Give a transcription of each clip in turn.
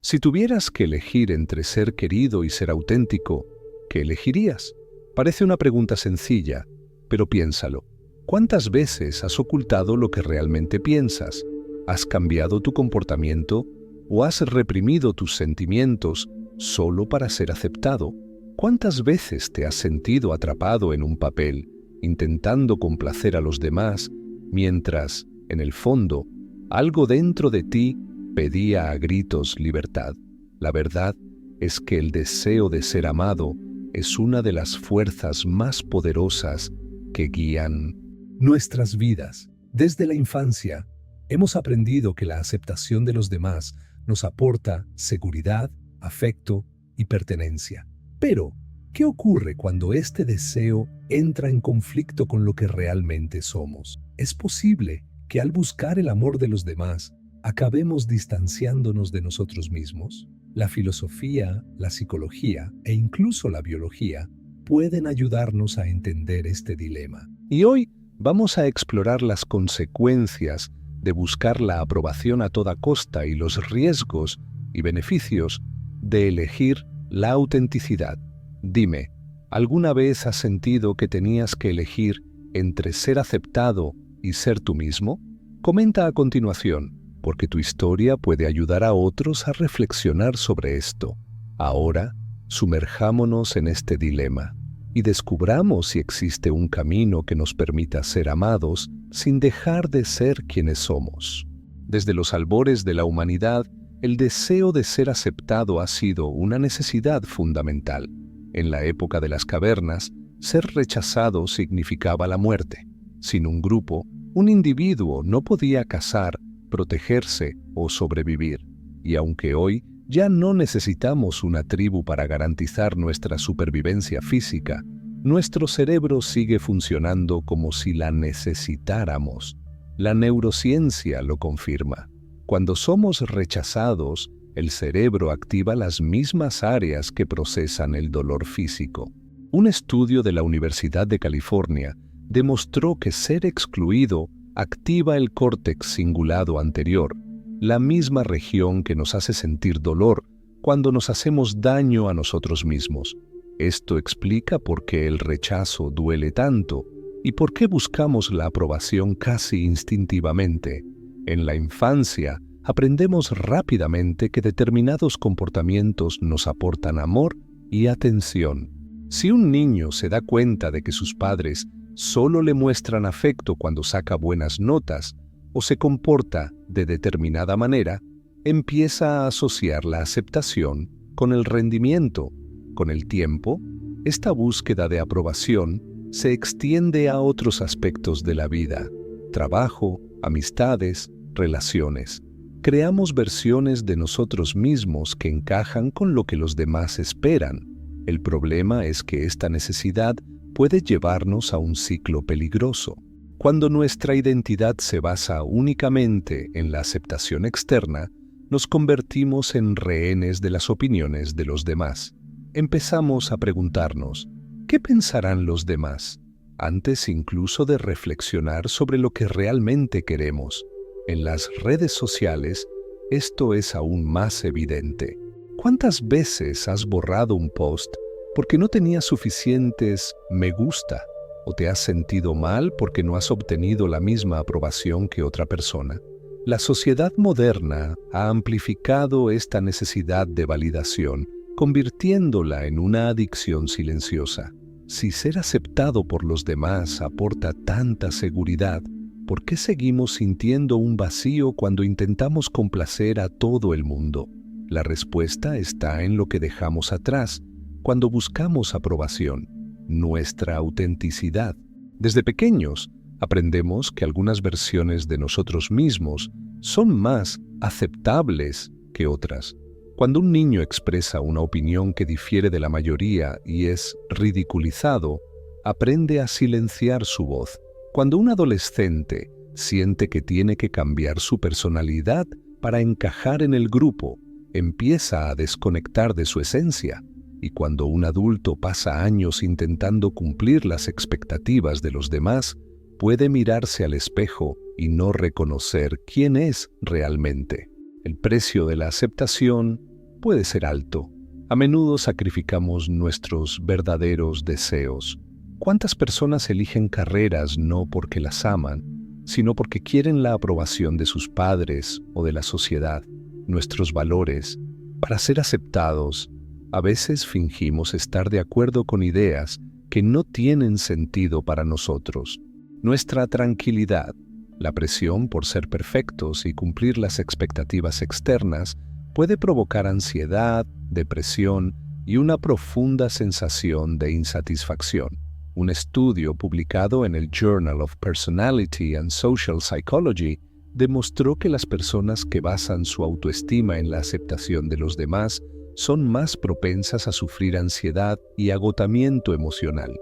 Si tuvieras que elegir entre ser querido y ser auténtico, ¿qué elegirías? Parece una pregunta sencilla, pero piénsalo. ¿Cuántas veces has ocultado lo que realmente piensas? ¿Has cambiado tu comportamiento o has reprimido tus sentimientos solo para ser aceptado? ¿Cuántas veces te has sentido atrapado en un papel, intentando complacer a los demás, mientras, en el fondo, algo dentro de ti pedía a gritos libertad? La verdad es que el deseo de ser amado es una de las fuerzas más poderosas que guían nuestras vidas. Desde la infancia, hemos aprendido que la aceptación de los demás nos aporta seguridad, afecto y pertenencia. Pero, ¿qué ocurre cuando este deseo entra en conflicto con lo que realmente somos? Es posible que al buscar el amor de los demás, acabemos distanciándonos de nosotros mismos. La filosofía, la psicología e incluso la biología pueden ayudarnos a entender este dilema. Y hoy vamos a explorar las consecuencias de buscar la aprobación a toda costa y los riesgos y beneficios de elegir la autenticidad. Dime, ¿alguna vez has sentido que tenías que elegir entre ser aceptado y ser tú mismo? Comenta a continuación, porque tu historia puede ayudar a otros a reflexionar sobre esto. Ahora, sumerjámonos en este dilema y descubramos si existe un camino que nos permita ser amados sin dejar de ser quienes somos. Desde los albores de la humanidad, el deseo de ser aceptado ha sido una necesidad fundamental. En la época de las cavernas, ser rechazado significaba la muerte. Sin un grupo, un individuo no podía cazar, protegerse o sobrevivir. Y aunque hoy ya no necesitamos una tribu para garantizar nuestra supervivencia física, nuestro cerebro sigue funcionando como si la necesitáramos. La neurociencia lo confirma. Cuando somos rechazados, el cerebro activa las mismas áreas que procesan el dolor físico. Un estudio de la Universidad de California demostró que ser excluido activa el córtex cingulado anterior, la misma región que nos hace sentir dolor cuando nos hacemos daño a nosotros mismos. Esto explica por qué el rechazo duele tanto y por qué buscamos la aprobación casi instintivamente. En la infancia, aprendemos rápidamente que determinados comportamientos nos aportan amor y atención. Si un niño se da cuenta de que sus padres solo le muestran afecto cuando saca buenas notas o se comporta de determinada manera, empieza a asociar la aceptación con el rendimiento. Con el tiempo, esta búsqueda de aprobación se extiende a otros aspectos de la vida: trabajo, amistades, relaciones. Creamos versiones de nosotros mismos que encajan con lo que los demás esperan. El problema es que esta necesidad puede llevarnos a un ciclo peligroso. Cuando nuestra identidad se basa únicamente en la aceptación externa, nos convertimos en rehenes de las opiniones de los demás. Empezamos a preguntarnos, ¿qué pensarán los demás? Antes incluso de reflexionar sobre lo que realmente queremos. En las redes sociales, esto es aún más evidente. ¿Cuántas veces has borrado un post porque no tenías suficientes me gusta? ¿O te has sentido mal porque no has obtenido la misma aprobación que otra persona? La sociedad moderna ha amplificado esta necesidad de validación, convirtiéndola en una adicción silenciosa. Si ser aceptado por los demás aporta tanta seguridad, ¿por qué seguimos sintiendo un vacío cuando intentamos complacer a todo el mundo? La respuesta está en lo que dejamos atrás cuando buscamos aprobación: nuestra autenticidad. Desde pequeños, aprendemos que algunas versiones de nosotros mismos son más aceptables que otras. Cuando un niño expresa una opinión que difiere de la mayoría y es ridiculizado, aprende a silenciar su voz. Cuando un adolescente siente que tiene que cambiar su personalidad para encajar en el grupo, empieza a desconectar de su esencia. Y cuando un adulto pasa años intentando cumplir las expectativas de los demás, puede mirarse al espejo y no reconocer quién es realmente. El precio de la aceptación puede ser alto. A menudo sacrificamos nuestros verdaderos deseos. ¿Cuántas personas eligen carreras no porque las aman, sino porque quieren la aprobación de sus padres o de la sociedad, nuestros valores? Para ser aceptados, a veces fingimos estar de acuerdo con ideas que no tienen sentido para nosotros. Nuestra tranquilidad, la presión por ser perfectos y cumplir las expectativas externas, puede provocar ansiedad, depresión y una profunda sensación de insatisfacción. Un estudio publicado en el Journal of Personality and Social Psychology demostró que las personas que basan su autoestima en la aceptación de los demás son más propensas a sufrir ansiedad y agotamiento emocional.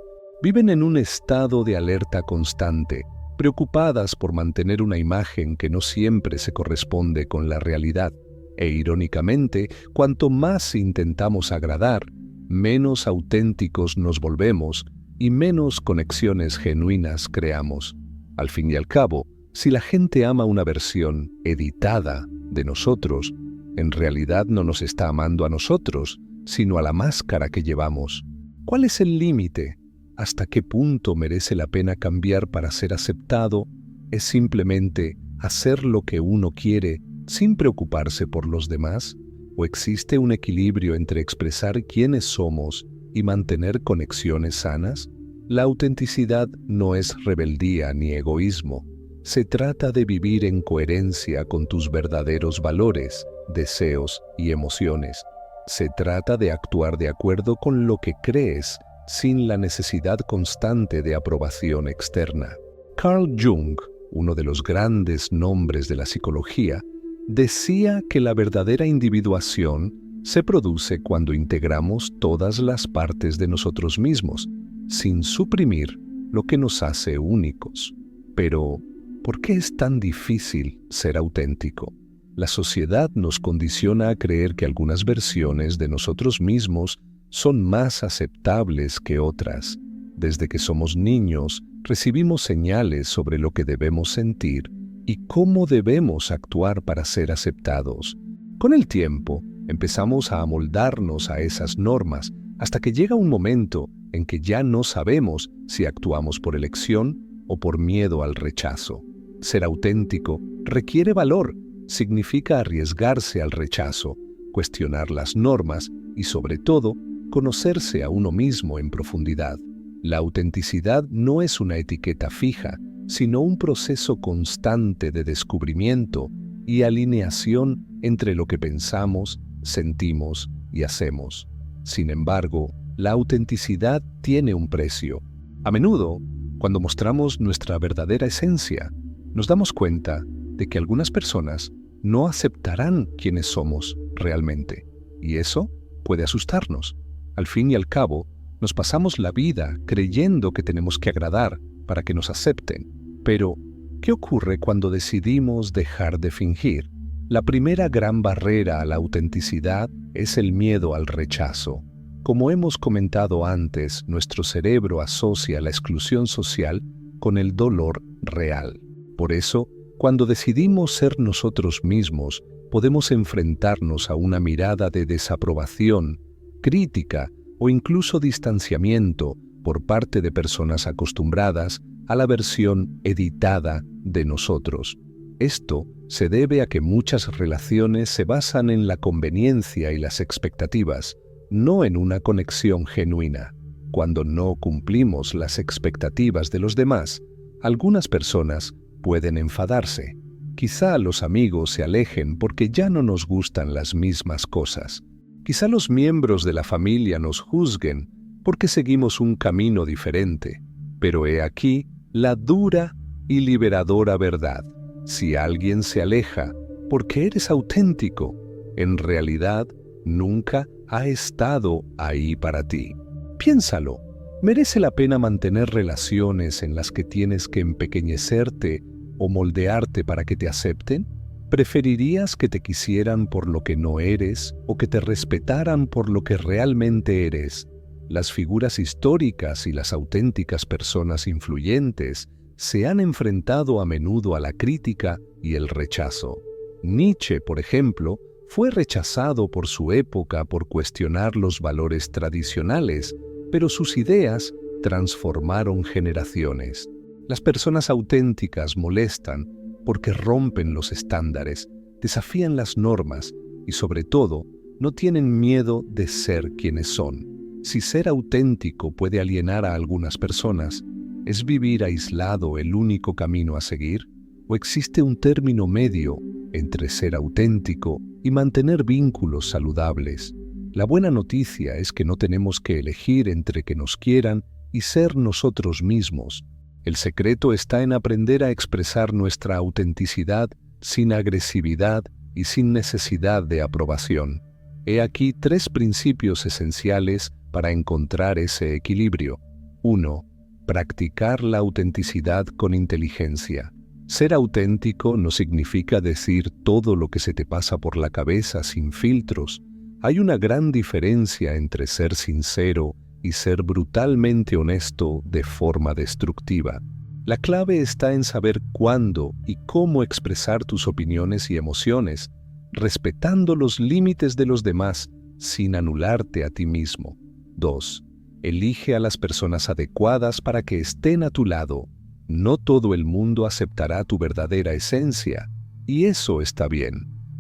Viven en un estado de alerta constante, preocupadas por mantener una imagen que no siempre se corresponde con la realidad. E irónicamente, cuanto más intentamos agradar, menos auténticos nos volvemos y menos conexiones genuinas creamos. Al fin y al cabo, si la gente ama una versión editada de nosotros, en realidad no nos está amando a nosotros, sino a la máscara que llevamos. ¿Cuál es el límite? ¿Hasta qué punto merece la pena cambiar para ser aceptado? ¿Es simplemente hacer lo que uno quiere sin preocuparse por los demás? ¿O existe un equilibrio entre expresar quiénes somos y mantener conexiones sanas? La autenticidad no es rebeldía ni egoísmo. Se trata de vivir en coherencia con tus verdaderos valores, deseos y emociones. Se trata de actuar de acuerdo con lo que crees, sin la necesidad constante de aprobación externa. Carl Jung, uno de los grandes nombres de la psicología, decía que la verdadera individuación se produce cuando integramos todas las partes de nosotros mismos, sin suprimir lo que nos hace únicos. Pero, ¿por qué es tan difícil ser auténtico? La sociedad nos condiciona a creer que algunas versiones de nosotros mismos son más aceptables que otras. Desde que somos niños, recibimos señales sobre lo que debemos sentir y cómo debemos actuar para ser aceptados. Con el tiempo, empezamos a amoldarnos a esas normas hasta que llega un momento en que ya no sabemos si actuamos por elección o por miedo al rechazo. Ser auténtico requiere valor, significa arriesgarse al rechazo, cuestionar las normas y, sobre todo, conocerse a uno mismo en profundidad. La autenticidad no es una etiqueta fija, sino un proceso constante de descubrimiento y alineación entre lo que pensamos, sentimos y hacemos. Sin embargo, la autenticidad tiene un precio. A menudo, cuando mostramos nuestra verdadera esencia, nos damos cuenta de que algunas personas no aceptarán quiénes somos realmente, y eso puede asustarnos. Al fin y al cabo, nos pasamos la vida creyendo que tenemos que agradar para que nos acepten. Pero, ¿qué ocurre cuando decidimos dejar de fingir? La primera gran barrera a la autenticidad es el miedo al rechazo. Como hemos comentado antes, nuestro cerebro asocia la exclusión social con el dolor real. Por eso, cuando decidimos ser nosotros mismos, podemos enfrentarnos a una mirada de desaprobación, crítica o incluso distanciamiento por parte de personas acostumbradas a la versión editada de nosotros. Esto se debe a que muchas relaciones se basan en la conveniencia y las expectativas, no en una conexión genuina. Cuando no cumplimos las expectativas de los demás, algunas personas pueden enfadarse. Quizá los amigos se alejen porque ya no nos gustan las mismas cosas. Quizá los miembros de la familia nos juzguen porque seguimos un camino diferente. Pero he aquí la dura y liberadora verdad. Si alguien se aleja porque eres auténtico, en realidad nunca ha estado ahí para ti. Piénsalo, ¿merece la pena mantener relaciones en las que tienes que empequeñecerte o moldearte para que te acepten? ¿Preferirías que te quisieran por lo que no eres o que te respetaran por lo que realmente eres? Las figuras históricas y las auténticas personas influyentes se han enfrentado a menudo a la crítica y el rechazo. Nietzsche, por ejemplo, Fue rechazado por su época por cuestionar los valores tradicionales, pero sus ideas transformaron generaciones. Las personas auténticas molestan porque rompen los estándares, desafían las normas y, sobre todo, no tienen miedo de ser quienes son. Si ser auténtico puede alienar a algunas personas, ¿es vivir aislado el único camino a seguir? ¿O existe un término medio entre ser auténtico y mantener vínculos saludables? La buena noticia es que no tenemos que elegir entre que nos quieran y ser nosotros mismos. El secreto está en aprender a expresar nuestra autenticidad sin agresividad y sin necesidad de aprobación. He aquí 3 principios esenciales para encontrar ese equilibrio. 1. Practicar la autenticidad con inteligencia. Ser auténtico no significa decir todo lo que se te pasa por la cabeza sin filtros. Hay una gran diferencia entre ser sincero y ser brutalmente honesto de forma destructiva. La clave está en saber cuándo y cómo expresar tus opiniones y emociones, respetando los límites de los demás sin anularte a ti mismo. 2. Elige a las personas adecuadas para que estén a tu lado. No todo el mundo aceptará tu verdadera esencia, y eso está bien,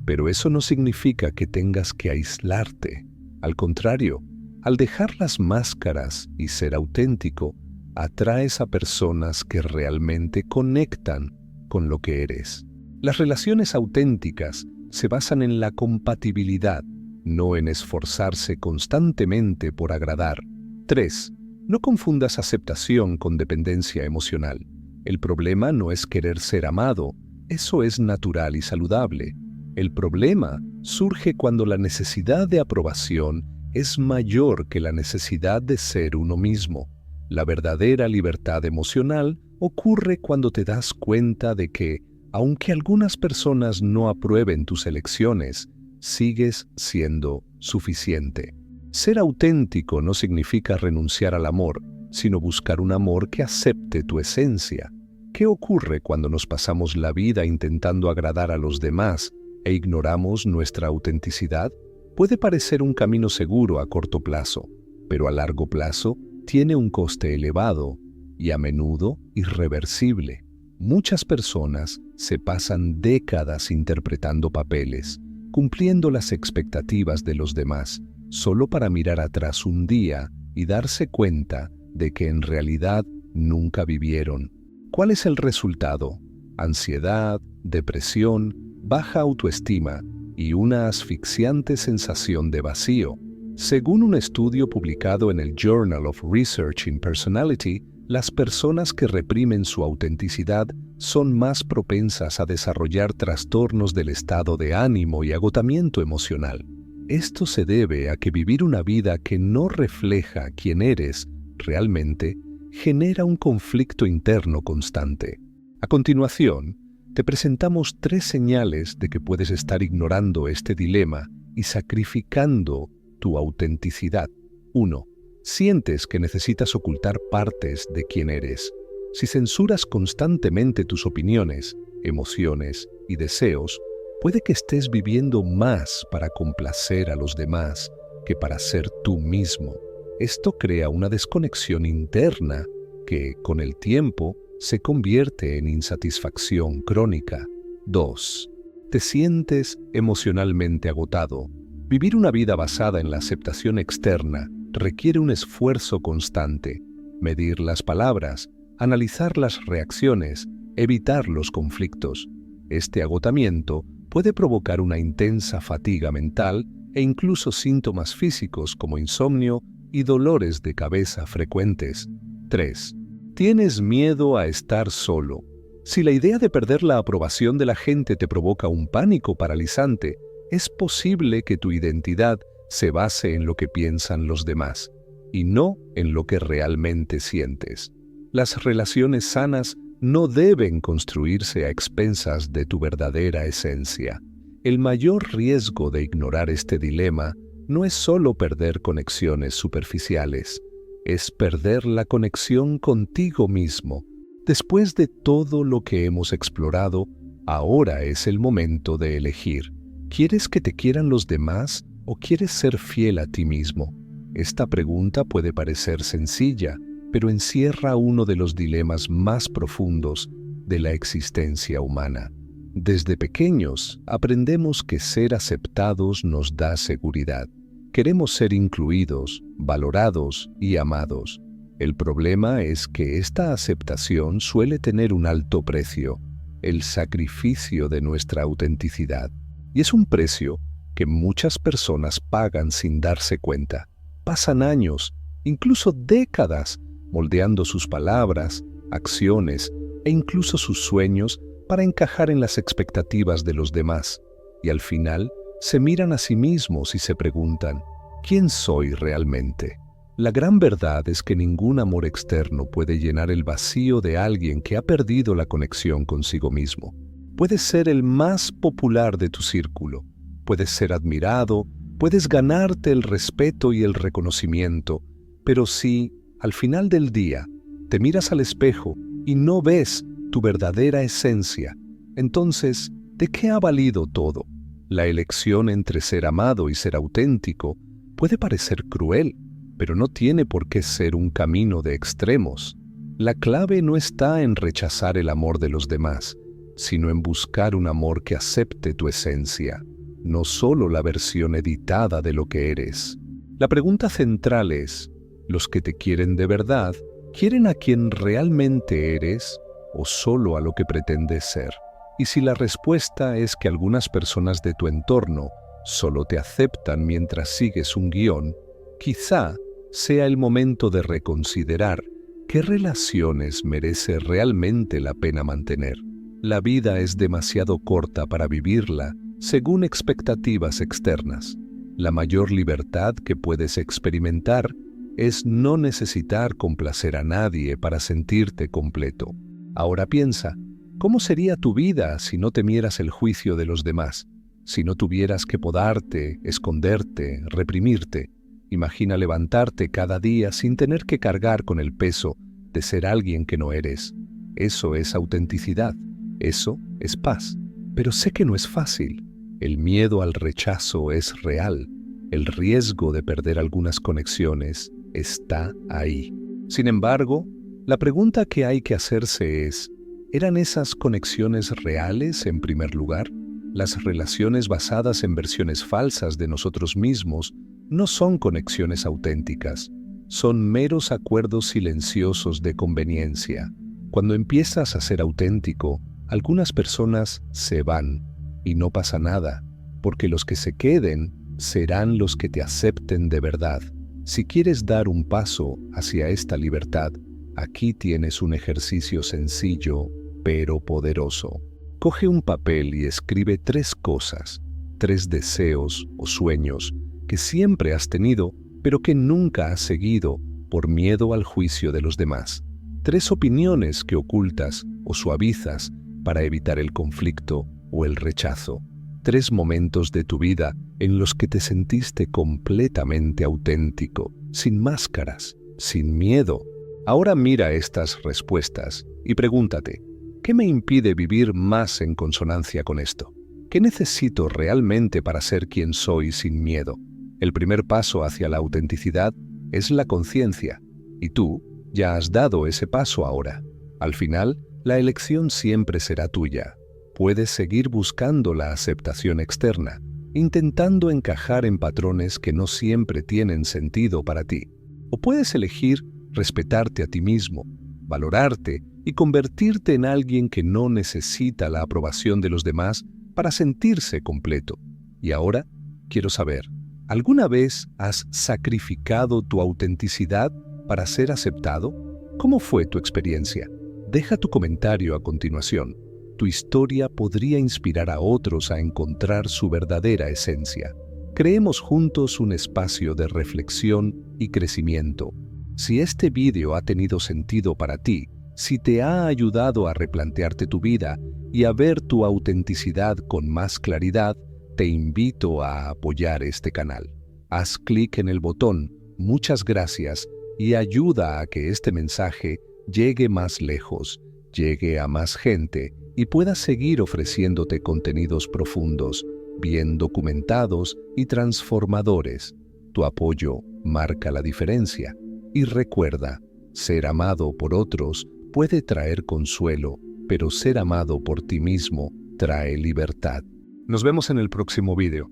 pero eso no significa que tengas que aislarte. Al contrario, al dejar las máscaras y ser auténtico, atraes a personas que realmente conectan con lo que eres. Las relaciones auténticas se basan en la compatibilidad, no en esforzarse constantemente por agradar. 3. No confundas aceptación con dependencia emocional. El problema no es querer ser amado, eso es natural y saludable. El problema surge cuando la necesidad de aprobación es mayor que la necesidad de ser uno mismo. La verdadera libertad emocional ocurre cuando te das cuenta de que, aunque algunas personas no aprueben tus elecciones, sigues siendo suficiente. Ser auténtico no significa renunciar al amor, sino buscar un amor que acepte tu esencia. ¿Qué ocurre cuando nos pasamos la vida intentando agradar a los demás e ignoramos nuestra autenticidad? Puede parecer un camino seguro a corto plazo, pero a largo plazo tiene un coste elevado y a menudo irreversible. Muchas personas se pasan décadas interpretando papeles, cumpliendo las expectativas de los demás, solo para mirar atrás un día y darse cuenta de que en realidad nunca vivieron. ¿Cuál es el resultado? Ansiedad, depresión, baja autoestima y una asfixiante sensación de vacío. Según un estudio publicado en el Journal of Research in Personality, las personas que reprimen su autenticidad son más propensas a desarrollar trastornos del estado de ánimo y agotamiento emocional. Esto se debe a que vivir una vida que no refleja quién eres realmente genera un conflicto interno constante. A continuación, te presentamos 3 señales de que puedes estar ignorando este dilema y sacrificando tu autenticidad. 1. Sientes que necesitas ocultar partes de quién eres. Si censuras constantemente tus opiniones, emociones y deseos, puede que estés viviendo más para complacer a los demás que para ser tú mismo. Esto crea una desconexión interna que, con el tiempo, se convierte en insatisfacción crónica. 2. Te sientes emocionalmente agotado. Vivir una vida basada en la aceptación externa requiere un esfuerzo constante. Medir las palabras, analizar las reacciones, evitar los conflictos. Este agotamiento puede provocar una intensa fatiga mental e incluso síntomas físicos como insomnio y dolores de cabeza frecuentes. 3. Tienes miedo a estar solo. Si la idea de perder la aprobación de la gente te provoca un pánico paralizante, es posible que tu identidad se base en lo que piensan los demás y no en lo que realmente sientes. Las relaciones sanas no deben construirse a expensas de tu verdadera esencia. El mayor riesgo de ignorar este dilema no es solo perder conexiones superficiales, es perder la conexión contigo mismo. Después de todo lo que hemos explorado, ahora es el momento de elegir. ¿Quieres que te quieran los demás o quieres ser fiel a ti mismo? Esta pregunta puede parecer sencilla, pero encierra uno de los dilemas más profundos de la existencia humana. Desde pequeños aprendemos que ser aceptados nos da seguridad. Queremos ser incluidos, valorados y amados. El problema es que esta aceptación suele tener un alto precio, el sacrificio de nuestra autenticidad. Y es un precio que muchas personas pagan sin darse cuenta. Pasan años, incluso décadas, moldeando sus palabras, acciones e incluso sus sueños para encajar en las expectativas de los demás. Y al final, se miran a sí mismos y se preguntan, ¿quién soy realmente? La gran verdad es que ningún amor externo puede llenar el vacío de alguien que ha perdido la conexión consigo mismo. Puedes ser el más popular de tu círculo, puedes ser admirado, puedes ganarte el respeto y el reconocimiento, pero si, al final del día, te miras al espejo y no ves tu verdadera esencia, entonces, ¿de qué ha valido todo? La elección entre ser amado y ser auténtico puede parecer cruel, pero no tiene por qué ser un camino de extremos. La clave no está en rechazar el amor de los demás, sino en buscar un amor que acepte tu esencia, no solo la versión editada de lo que eres. La pregunta central es, ¿los que te quieren de verdad, quieren a quien realmente eres o solo a lo que pretendes ser? Y si la respuesta es que algunas personas de tu entorno solo te aceptan mientras sigues un guión, quizá sea el momento de reconsiderar qué relaciones merece realmente la pena mantener. La vida es demasiado corta para vivirla según expectativas externas. La mayor libertad que puedes experimentar es no necesitar complacer a nadie para sentirte completo. Ahora piensa, ¿cómo sería tu vida si no temieras el juicio de los demás? Si no tuvieras que podarte, esconderte, reprimirte. Imagina levantarte cada día sin tener que cargar con el peso de ser alguien que no eres. Eso es autenticidad. Eso es paz. Pero sé que no es fácil. El miedo al rechazo es real. El riesgo de perder algunas conexiones está ahí. Sin embargo, la pregunta que hay que hacerse es, ¿eran esas conexiones reales en primer lugar? Las relaciones basadas en versiones falsas de nosotros mismos no son conexiones auténticas, son meros acuerdos silenciosos de conveniencia. Cuando empiezas a ser auténtico, algunas personas se van y no pasa nada, porque los que se queden serán los que te acepten de verdad. Si quieres dar un paso hacia esta libertad, aquí tienes un ejercicio sencillo, pero poderoso. Coge un papel y escribe 3 cosas, 3 deseos o sueños que siempre has tenido, pero que nunca has seguido por miedo al juicio de los demás. 3 opiniones que ocultas o suavizas para evitar el conflicto o el rechazo. 3 momentos de tu vida en los que te sentiste completamente auténtico, sin máscaras, sin miedo. Ahora mira estas respuestas y pregúntate, ¿qué me impide vivir más en consonancia con esto? ¿Qué necesito realmente para ser quien soy sin miedo? El primer paso hacia la autenticidad es la conciencia, y tú ya has dado ese paso ahora. Al final, la elección siempre será tuya. Puedes seguir buscando la aceptación externa, intentando encajar en patrones que no siempre tienen sentido para ti. O puedes elegir respetarte a ti mismo, valorarte y convertirte en alguien que no necesita la aprobación de los demás para sentirse completo. Y ahora, quiero saber, ¿alguna vez has sacrificado tu autenticidad para ser aceptado? ¿Cómo fue tu experiencia? Deja tu comentario a continuación. Tu historia podría inspirar a otros a encontrar su verdadera esencia. Creemos juntos un espacio de reflexión y crecimiento. Si este vídeo ha tenido sentido para ti, si te ha ayudado a replantearte tu vida y a ver tu autenticidad con más claridad, te invito a apoyar este canal. Haz clic en el botón "Muchas gracias" y ayuda a que este mensaje llegue más lejos, llegue a más gente y pueda seguir ofreciéndote contenidos profundos, bien documentados y transformadores. Tu apoyo marca la diferencia. Y recuerda, ser amado por otros puede traer consuelo, pero ser amado por ti mismo trae libertad. Nos vemos en el próximo video.